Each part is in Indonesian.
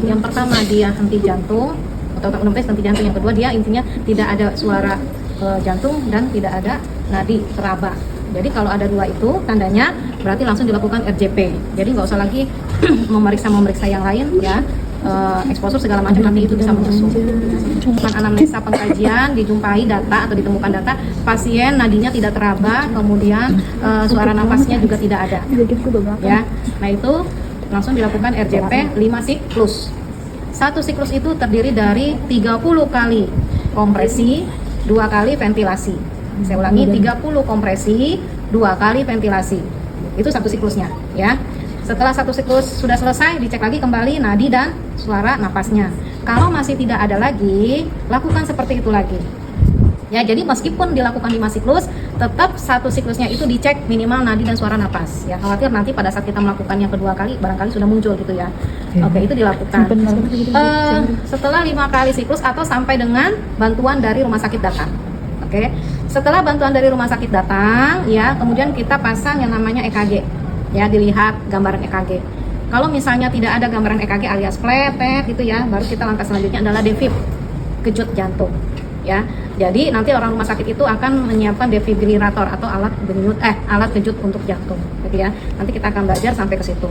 Yang pertama dia henti jantung, atau otomatis henti jantung. Yang kedua dia intinya tidak ada suara jantung dan tidak ada nadi teraba. Jadi kalau ada dua itu tandanya berarti langsung dilakukan RJP. Jadi nggak usah lagi memeriksa yang lain ya. Eksposur segala macam nanti itu bisa menyusul. Anamnesa pengkajian dijumpai data atau ditemukan data pasien nadinya tidak teraba, kemudian suara napasnya juga tidak ada. Ya, nah itu langsung dilakukan RJP 5 siklus. Satu siklus itu terdiri dari 30 kali kompresi, 2 kali ventilasi. Saya ulangi, 30 kompresi, 2 kali ventilasi. Itu satu siklusnya, ya. Setelah satu siklus sudah selesai, dicek lagi kembali nadi dan suara napasnya. Kalau masih tidak ada lagi, lakukan seperti itu lagi. Ya, jadi meskipun dilakukan 5 siklus, tetap satu siklusnya itu dicek minimal nadi dan suara napas. Ya, khawatir nanti pada saat kita melakukan yang kedua kali, barangkali sudah muncul gitu ya. Oke, itu dilakukan. Setelah 5 kali siklus atau sampai dengan bantuan dari rumah sakit datang. Oke, setelah bantuan dari rumah sakit datang, ya, kemudian kita pasang yang namanya EKG. Ya, dilihat gambaran EKG. Kalau misalnya tidak ada gambaran EKG alias pletek gitu ya, baru kita langkah selanjutnya adalah defib, kejut jantung. Ya, jadi nanti orang rumah sakit itu akan menyiapkan defibrilator atau alat kejut untuk jantung, gitu ya. Nanti kita akan belajar sampai ke situ.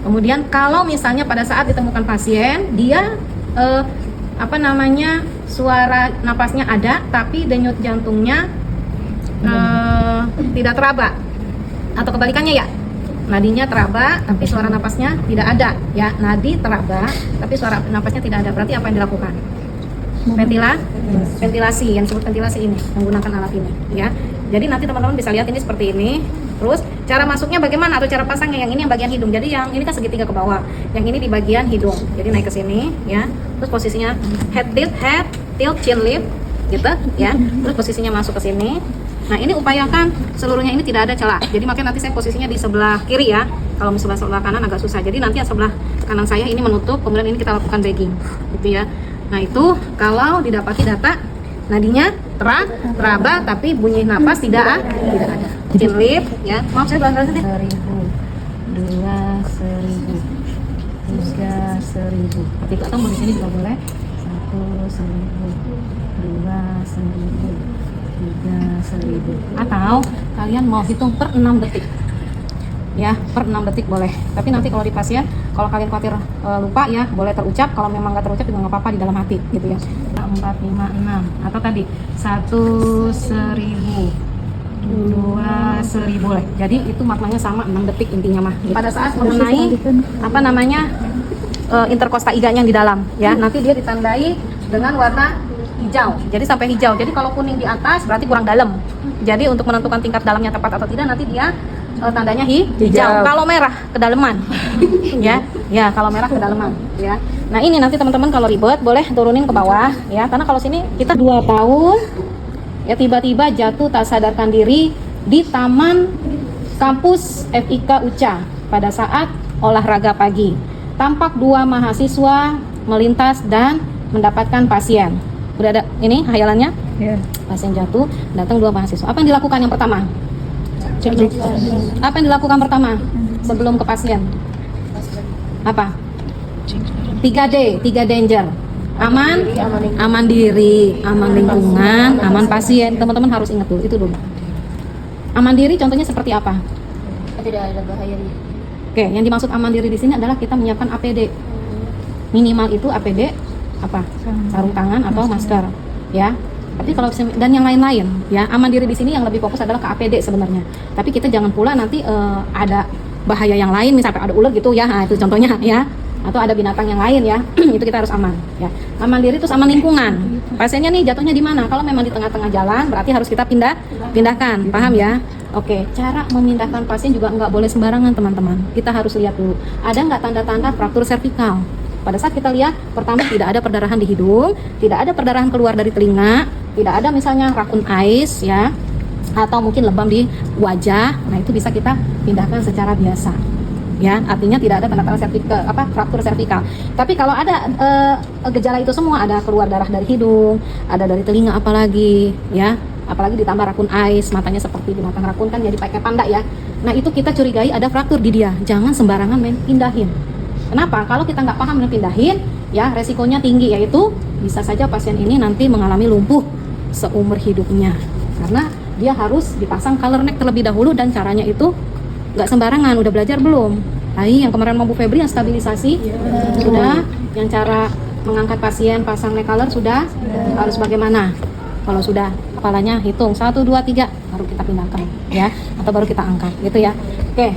Kemudian kalau misalnya pada saat ditemukan pasien dia suara napasnya ada, tapi denyut jantungnya tidak teraba, atau kebalikannya ya. Nadinya teraba tapi suara napasnya tidak ada ya. Nadi teraba tapi suara napasnya tidak ada. Berarti apa yang dilakukan? Ventilasi, yang disebut ventilasi ini, menggunakan alat ini ya. Jadi nanti teman-teman bisa lihat ini seperti ini. Terus cara masuknya bagaimana atau cara pasangnya? Yang ini yang bagian hidung. Jadi yang ini kan segitiga ke bawah. Yang ini di bagian hidung. Jadi naik ke sini ya. Terus posisinya head tilt, chin lift gitu ya. Terus posisinya masuk ke sini. Nah, ini upayakan seluruhnya ini tidak ada celah. Jadi makanya nanti saya posisinya di sebelah kiri ya. Kalau sebelah kanan agak susah. Jadi nanti yang sebelah kanan saya ini menutup, kemudian ini kita lakukan bagging, gitu ya. Nah, itu kalau didapati data nadinya teraba tapi bunyi napas tidak ada. Chin lift ya. Maaf saya bahasa 1.000, 2.000, 3.000. Ketika atau mau di sini juga boleh. 1.000, 2.000. 3.000, atau kalian mau hitung per 6 detik ya, per 6 detik boleh. Tapi nanti kalau di pasien, kalau kalian khawatir lupa ya, boleh terucap. Kalau memang nggak terucap juga nggak apa-apa di dalam hati gitu ya. 4, 5, 6 atau tadi 1.000, 2.000 boleh. Jadi itu maknanya sama 6 detik intinya mah. Pada saat mengenai interkosta iganya yang di dalam ya, nanti dia ditandai dengan warna hijau. Jadi sampai hijau. Jadi kalau kuning di atas berarti kurang dalam. Jadi untuk menentukan tingkat dalamnya tepat atau tidak nanti dia tandanya hijau. Kalau merah kedalaman. ya, kalau merah kedalaman ya. Nah, ini nanti teman-teman kalau ribet boleh turunin ke bawah ya. Karena kalau sini kita 2 tahun ya tiba-tiba jatuh tak sadarkan diri di Taman Kampus FIK UCA pada saat olahraga pagi. Tampak 2 mahasiswa melintas dan mendapatkan pasien. Udah ada ini hayalannya? Yeah. Pasien jatuh, datang 2 mahasiswa. Apa yang dilakukan yang pertama? Apa yang dilakukan pertama sebelum ke pasien? Apa? 3D, 3 danger. Aman diri, aman lingkungan, aman pasien. Teman-teman harus ingat dulu, itu dulu. Aman diri contohnya seperti apa? Tidak ada bahaya. Oke, yang dimaksud aman diri di sini adalah kita menyiapkan APD. Minimal itu APD apa? Sarung tangan atau masker, ya. Tapi kalau dan yang lain-lain, ya, aman diri di sini yang lebih fokus adalah ke APD sebenarnya. Tapi kita jangan pula nanti ada bahaya yang lain, misalnya ada ular gitu ya, nah, itu contohnya ya. Atau ada binatang yang lain ya, itu kita harus aman, ya. Aman diri itu aman lingkungan. Pasiennya nih jatuhnya di mana? Kalau memang di tengah-tengah jalan, berarti harus kita pindahkan, paham ya? Oke, cara memindahkan pasien juga nggak boleh sembarangan teman-teman. Kita harus lihat dulu, ada nggak tanda-tanda fraktur servikal. Pada saat kita lihat, pertama tidak ada perdarahan di hidung, tidak ada perdarahan keluar dari telinga, tidak ada misalnya rakun ais ya, atau mungkin lebam di wajah. Nah, itu bisa kita pindahkan secara biasa. Ya, artinya tidak ada tanda-tanda fraktur servikal. Tapi kalau ada gejala itu semua, ada keluar darah dari hidung, ada dari telinga apalagi, ya, apalagi ditambah rakun ais, matanya seperti binatang rakun kan jadi pakai panda ya. Nah, itu kita curigai ada fraktur di dia. Jangan sembarangan main pindahin. Kenapa? Kalau kita nggak paham dan pindahin, ya resikonya tinggi, yaitu bisa saja pasien ini nanti mengalami lumpuh seumur hidupnya. Karena dia harus dipasang color neck terlebih dahulu, dan caranya itu nggak sembarangan. Udah belajar belum? Yang kemarin mau Bu Febri yang stabilisasi sudah, yang cara mengangkat pasien pasang neck color sudah, harus bagaimana? Kalau sudah, kepalanya hitung 1, 2, 3 baru kita pindahkan ya, atau baru kita angkat gitu ya. Oke,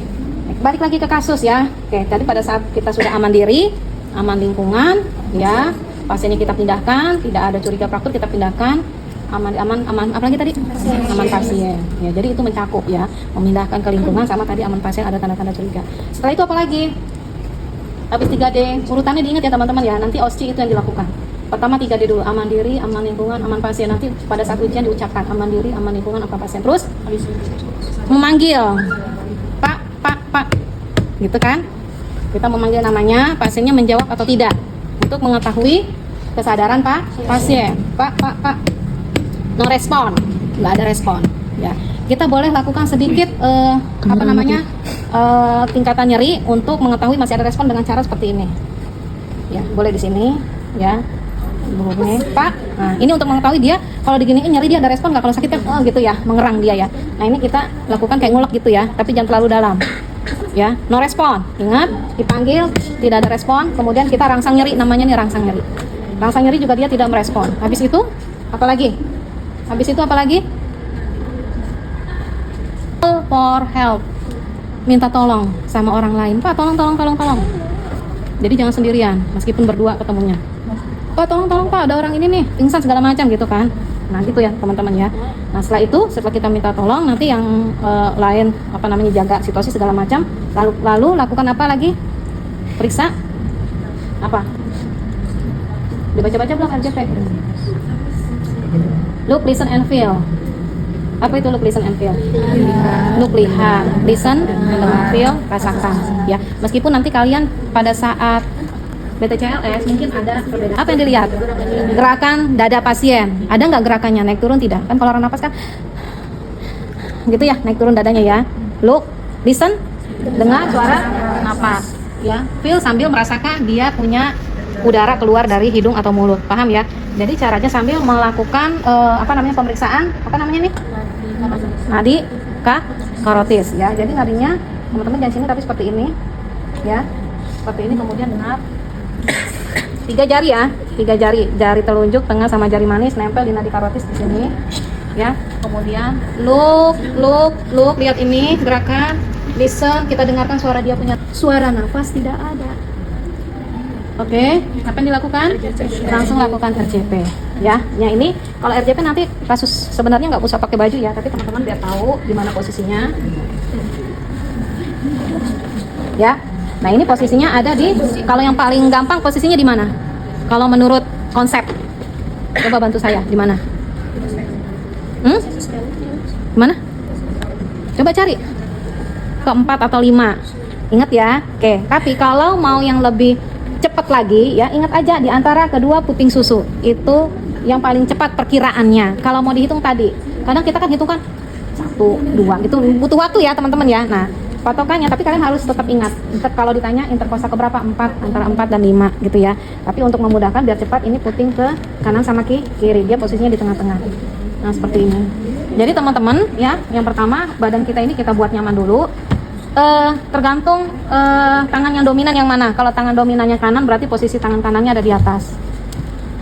balik lagi ke kasus ya. Oke, tadi pada saat kita sudah aman diri, aman lingkungan ya, pasiennya kita pindahkan, tidak ada curiga fraktur, kita pindahkan, aman apalagi tadi aman pasien ya. Jadi itu mencakup ya, memindahkan ke lingkungan sama tadi aman pasien, ada tanda-tanda curiga. Setelah itu apa lagi? Habis 3D, urutannya diingat ya teman-teman ya, nanti OSCE itu yang dilakukan. Pertama 3D dulu, aman diri, aman lingkungan, aman pasien. Nanti pada saat ujian diucapkan aman diri, aman lingkungan, aman pasien. Terus memanggil Pak gitu kan, kita memanggil namanya, pasiennya menjawab atau tidak, untuk mengetahui kesadaran pasien. Pak, no respon, nggak ada respon ya. Kita boleh lakukan sedikit tingkatan nyeri untuk mengetahui masih ada respon dengan cara seperti ini ya. Boleh di sini ya, Pak. Nah, ini untuk mengetahui dia kalau diginiin nyeri dia ada respon nggak, kalau sakit kan gitu ya, mengerang dia ya. Nah, ini kita lakukan kayak ngulek gitu ya, tapi jangan terlalu dalam ya. No respon, ingat, dipanggil tidak ada respon, kemudian kita rangsang nyeri, namanya nih rangsang nyeri. Rangsang nyeri juga dia tidak merespon. Habis itu apa lagi? Call for help, minta tolong sama orang lain. Pak, tolong. Jadi jangan sendirian, meskipun berdua ketemunya. Pak, tolong Pak, ada orang ini nih pingsan segala macam gitu kan. Nah gitu ya teman-teman ya. Nah setelah kita minta tolong, nanti yang lain jaga situasi segala macam, lalu lakukan apa lagi? Periksa apa? Dibaca-baca belum RJP? Look, listen and feel. Apa itu look, listen and feel? Look, lihat, listen, feel, rasakan ya. Meskipun nanti kalian pada saat BTCLS mungkin ada perbedaan. Apa yang dilihat? Gerakan dada pasien. Ada nggak gerakannya? Naik turun tidak? Kan kalau orang napas kan gitu ya, naik turun dadanya ya. Look, listen, dengar suara napas ya. Feel sambil merasakan dia punya udara keluar dari hidung atau mulut. Paham ya? Jadi caranya sambil melakukan pemeriksaan nadi karotis ya. Jadi nadinya teman-teman jangan sini tapi seperti ini ya. Seperti ini, kemudian dengar 3 jari ya, 3 jari telunjuk, tengah sama jari manis nempel di nadi karotis di sini ya. Kemudian look, lihat ini gerakan, listen, kita dengarkan suara dia punya suara nafas tidak ada. Oke, apa yang dilakukan? Langsung lakukan RJP ya. Ya ini kalau RJP nanti kasus sebenarnya nggak usah pakai baju ya, tapi teman-teman biar tahu di mana posisinya ya. Nah ini posisinya ada di, kalau yang paling gampang posisinya di mana? Kalau menurut konsep, coba bantu saya di mana? Mana? Coba cari ke-4 atau 5. Ingat ya. Oke, tapi kalau mau yang lebih cepat lagi ya, ingat aja di antara kedua puting susu itu yang paling cepat perkiraannya. Kalau mau dihitung tadi, kadang kita kan hitung kan 1, 2 gitu, butuh waktu ya teman-teman ya. Nah patokannya, tapi kalian harus tetap ingat, kalau ditanya interkosta keberapa, 4, antara 4 dan 5 gitu ya. Tapi untuk memudahkan biar cepat, ini puting ke kanan sama kiri, dia posisinya di tengah-tengah. Nah seperti ini. Jadi teman-teman ya, yang pertama badan kita ini kita buat nyaman dulu. Tergantung tangan yang dominan yang mana. Kalau tangan dominannya kanan, berarti posisi tangan kanannya ada di atas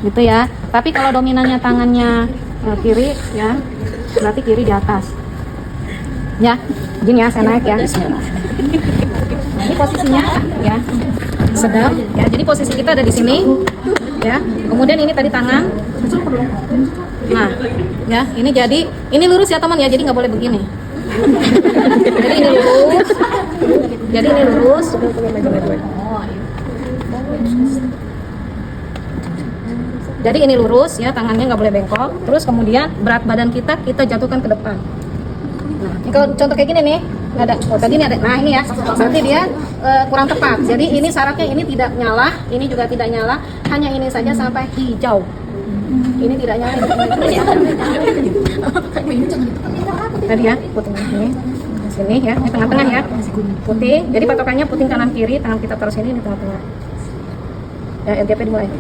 gitu ya. Tapi kalau dominannya tangannya kiri ya, berarti kiri di atas ya. Gini ya, saya naik ya. Nah, ini posisinya ya, sedang ya. Jadi posisi kita ada di sini ya. Kemudian ini tadi tangan. Nah ya, ini jadi ini lurus ya teman ya, jadi nggak boleh begini. Jadi ini lurus. Jadi ini lurus. Jadi ini lurus ya, tangannya nggak boleh bengkok. Terus kemudian berat badan kita jatuhkan ke depan. Nah, kalau contoh kayak gini nih, nggak ada. Oh, tadi ini ada. Nah ini ya, berarti dia kurang tepat. Jadi ini syaratnya ini tidak nyala, ini juga tidak nyala. Hanya ini saja sampai hijau. Ini tidak nyala. Tadi ya, puting ini. Ini ya, di tengah-tengah ya. Puting. Jadi patokannya puting kanan kiri, tangan kita taruh sini di tengah-tengah. Ya, RGP dimulai.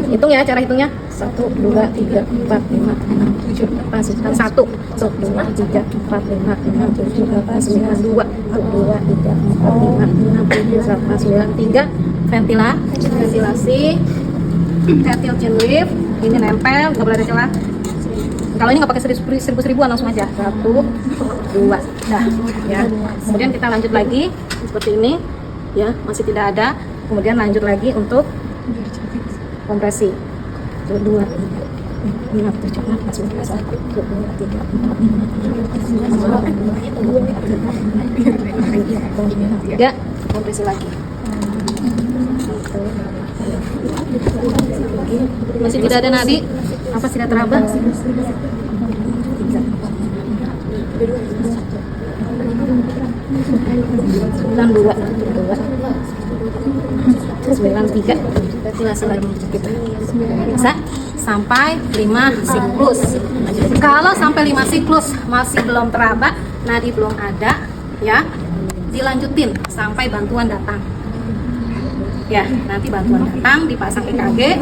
Hitung ya, cara hitungnya 1, 2, 3, 4, 5, 6, 7, 8, 9, 1 1, 2, 3, 4, 5, 6, 7, 8, 9, 2 1, 2, 3, 4, 5, 6, 7, 8, 9, 3 ventilasi vertil chin lift, ini nempel, nggak boleh ada celah. Kalau ini nggak pakai seribu-seribuan, langsung aja 1, 2, dah ya. Kemudian kita lanjut lagi seperti ini ya, masih tidak ada. Kemudian lanjut lagi untuk kompresi 1, 2, 3, 5, 7, 8, 9, 1, 2, 3, 4, 5, 3 kompresi lagi. Masih tidak ada nadi, apa tidak teraba? 93 ventilasi lagi kita bisa sampai 5 siklus. Kalau sampai 5 siklus masih belum teraba, nadi belum ada ya, dilanjutin sampai bantuan datang ya. Nanti bantuan datang dipasang EKG,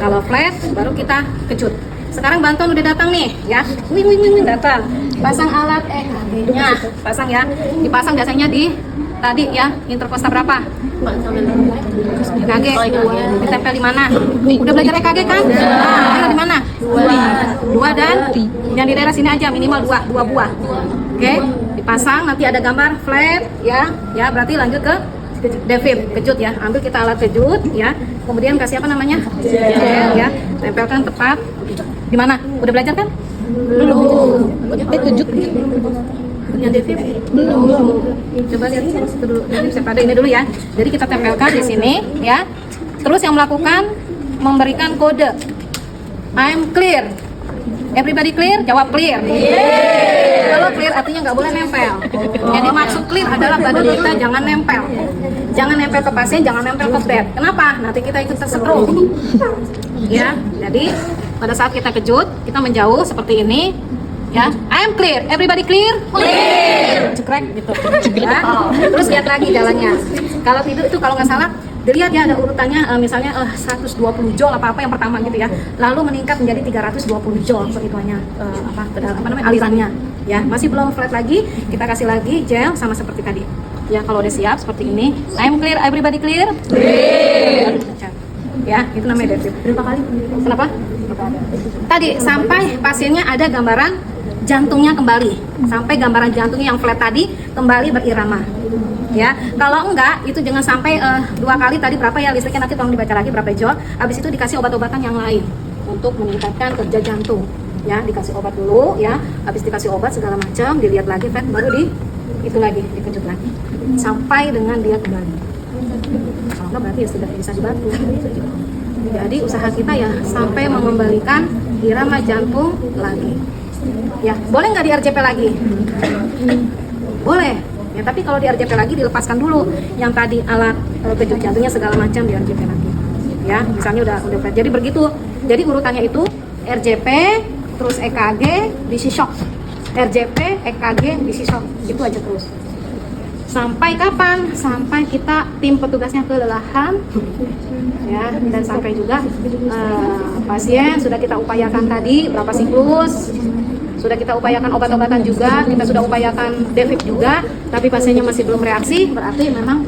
kalau flat baru kita kejut. Sekarang bantuan udah datang nih ya, wing datang, pasang alat EKG-nya, pasang ya, dipasang biasanya di tadi ya, interkosta berapa? EKG ditempel di mana? Udah belajar EKG kan? Nah, di mana? 2 dan yang di daerah sini aja minimal 2 buah. Oke, dipasang, nanti ada gambar flat ya, berarti lanjut ke devib, kejut ya. Ambil kita alat kejut ya, kemudian kasih apa namanya? Gel ya, tempelkan tepat di mana? Udah belajar kan? Belum. Kejut yang devib belum. Coba lihat itu dulu, devib sepada ini dulu ya. Jadi kita tempelkan di sini ya. Terus yang melakukan memberikan kode I'm clear. Everybody clear? Jawab clear. Kalau clear artinya nggak boleh nempel. Yang dimaksud clear adalah badan kita jangan nempel. Jangan nempel ke pasien, jangan nempel ke bed. Kenapa? Nanti kita ikut tersetrum. Ya, jadi pada saat kita kejut, kita menjauh seperti ini. Ya, I am clear. Everybody clear? Clear. Cekrek gitu. Ya. Terus lihat lagi jalannya. Kalau tidur itu kalau nggak salah, dilihat ya ada urutannya, misalnya 120 joule apa yang pertama gitu ya. Lalu meningkat menjadi 320 joule perhitungannya alirannya. Ya, masih belum flat lagi, kita kasih lagi gel sama seperti tadi. Ya, kalau udah siap seperti ini, I am clear. Everybody clear? Clear. Ya, itu namanya devib. Berapa kali? Kenapa? Tadi sampai pasiennya ada gambaran jantungnya kembali, sampai gambaran jantungnya yang flat tadi kembali berirama. Ya, kalau enggak itu jangan sampai 2 kali. Tadi berapa ya listriknya, nanti tolong dibaca lagi berapa joule. Habis itu dikasih obat-obatan yang lain untuk meningkatkan kerja jantung. Ya, dikasih obat dulu ya, habis dikasih obat segala macam, dilihat lagi flat, baru itu lagi dikejut lagi sampai dengan dia kembali. Kalau enggak berarti ya sudah bisa dibantu. Jadi usaha kita ya sampai mengembalikan irama jantung lagi. Ya, boleh nggak di RJP lagi? Boleh. Ya, tapi kalau di RJP lagi dilepaskan dulu yang tadi alat kejut jantungnya segala macam di RJP lagi. Ya, misalnya udah flat. Jadi begitu. Jadi urutannya itu RJP, terus EKG, DC shock. RJP, EKG, DC shock. Itu aja terus. Sampai kapan? Sampai kita tim petugasnya kelelahan. Ya, dan sampai juga pasien sudah kita upayakan tadi berapa siklus, sudah kita upayakan obat-obatan juga, kita sudah upayakan devib juga, tapi pasiennya masih belum reaksi, berarti memang